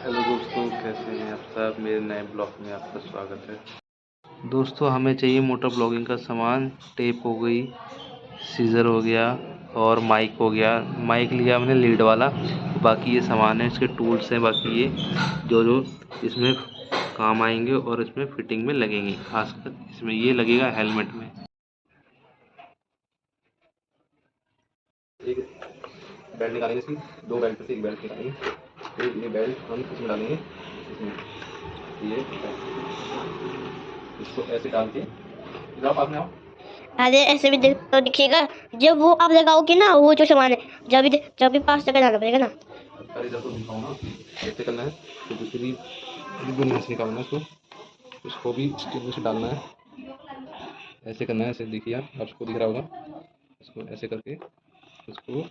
Hello दोस्तों, कैसे हैं आप सब। मेरे नए ब्लॉग में आपका स्वागत है। दोस्तों, हमें चाहिए मोटर ब्लॉगिंग का सामान। टेप हो गई, सीज़र हो गया और माइक हो गया। माइक लिया हमने लीड वाला। बाकी ये सामान है, इसके टूल्स हैं। बाकी ये जो इसमें काम आएंगे और इसमें फिटिंग में लगेंगे। खासकर इसमें ये लगेगा हेलमेट में। एक बेल्ट निकालेंगे, इसकी 2 बेल्ट से एक बेल्ट निकालेंगे। तो ये बेल्ट हम इसमें डालेंगे, इसमें ये इसको ऐसे डाल के आप आपने आओ। अरे ऐसे भी तो दिखेगा जब वो आप लगाओगे ना, वो जो सामान है जब भी पास तक डालना पड़ेगा ना। अरे जब तो दिखाओ ना, ऐसे करना है। तो दूसरी रिबन से निकालना है उसको भी स्टिक से डालना है। ऐसे करना है, ऐसे देखिए आपको दिख रहा होगा। इसको ऐसे करके उसको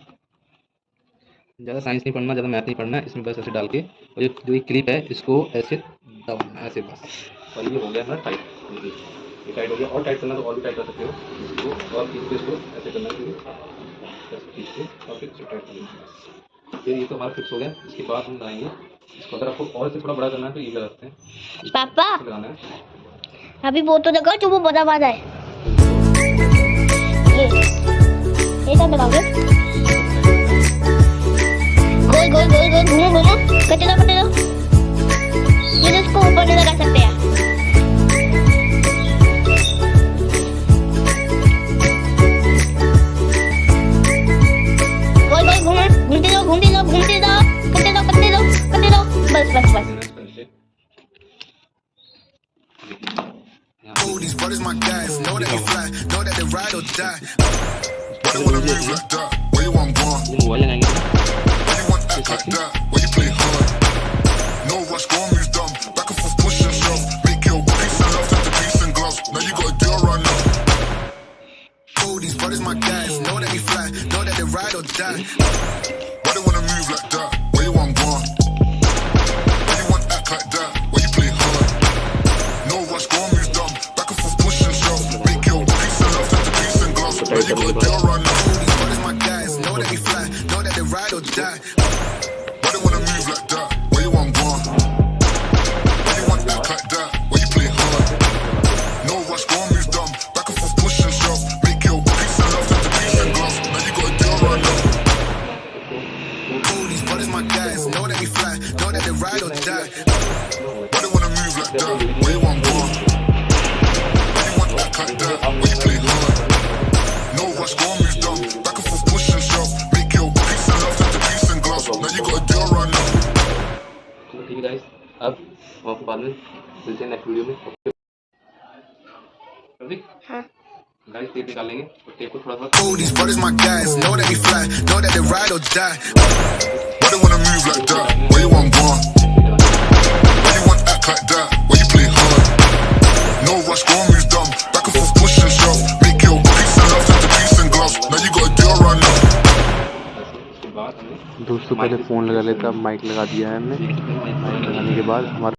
ज़्यादा साइंस नहीं पढ़ना, ज़्यादा मैथ नहीं पढ़ना है इसमें। बस ऐसे डाल के और जो ये क्लिप है इसको ऐसे दबाना है, ऐसे बस। और ये हो गया हमारा टाइट। ये टाइट हो गया। और टाइट करना तो और भी टाइट कर सकते हो इसको। और इसको ऐसे करना है, ऐसे खींच के और फिर इसको टाइट करना है। फिर ये तो हमारा फिक्स हो गया। इसके बाद हम लगाएंगे इसको। अगर आपको और से थोड़ा बड़ा करना है तो ये लगा सकते हैं। पापा लगाना है अभी वो तो लगाओ जो वो बड़ा वाला है। ये सब लगाओगे। गोल गोल गोल गोल घूमो घूमो, करते रहो। ये इसको ऊपर नहीं लगा सकते हैं। गोल गोल घूमो, घूमते रहो, करते रहो। बस। All these brothers my guys, know that they fly, know that they ride or die. Why they wanna move like that? Where you want gone? Why you want act like that? Why you play hard? No rush, go on, move dumb. Back and forth, push and shove. Make your peace and love turn to peace and gloves. Now you gotta deal right now. All these brothers my guys, know that they fly, know that they ride or die. Why they wanna move like that? Where you want gone? Why you want act like that? Why you play hard? No rush, go on, move dumb. Back and forth, push and shove. Make your peace and love turn to peace and gloves. Now you gotta deal right now. All these brothers my guys, know that they fly, know that they ride or die. Why they wanna move like that? Where you want gone? Why you want act like that? Why you play hard? No rush, go on, move dumb. Back and forth, push and shove. Make your peace and love turn to peace and gloves. Now you gotta deal right now. All these brothers my guys, know that they fly, know that they ride or die. Why they wanna move like that? Where you want gone? Why you want act like that? Why you play hard? No rush, go on, move dumb. Back and forth, push and shove. Make your peace and love turn to peace and gloves. Now you gotta deal right now. ठीक है guys, अब हम आपको बाद में मिलते हैं next video में। हाँ। गाइस, टेप निकालेंगे और टेप को थोड़ा All these brothers my guys, know that they fly, know that they ride or die. Why they wanna move like that? Where you want gone? Why you want act like that? Why you play hard? No rush, go on, move dumb. Back and forth, push and shove. Make your peace and love turn to peace and gloves. Now you gotta deal right now. दोस्तों, पहले phone लगा लेता, अब mic लगा दिया है हमने। Mic लगाने के बाद हमारा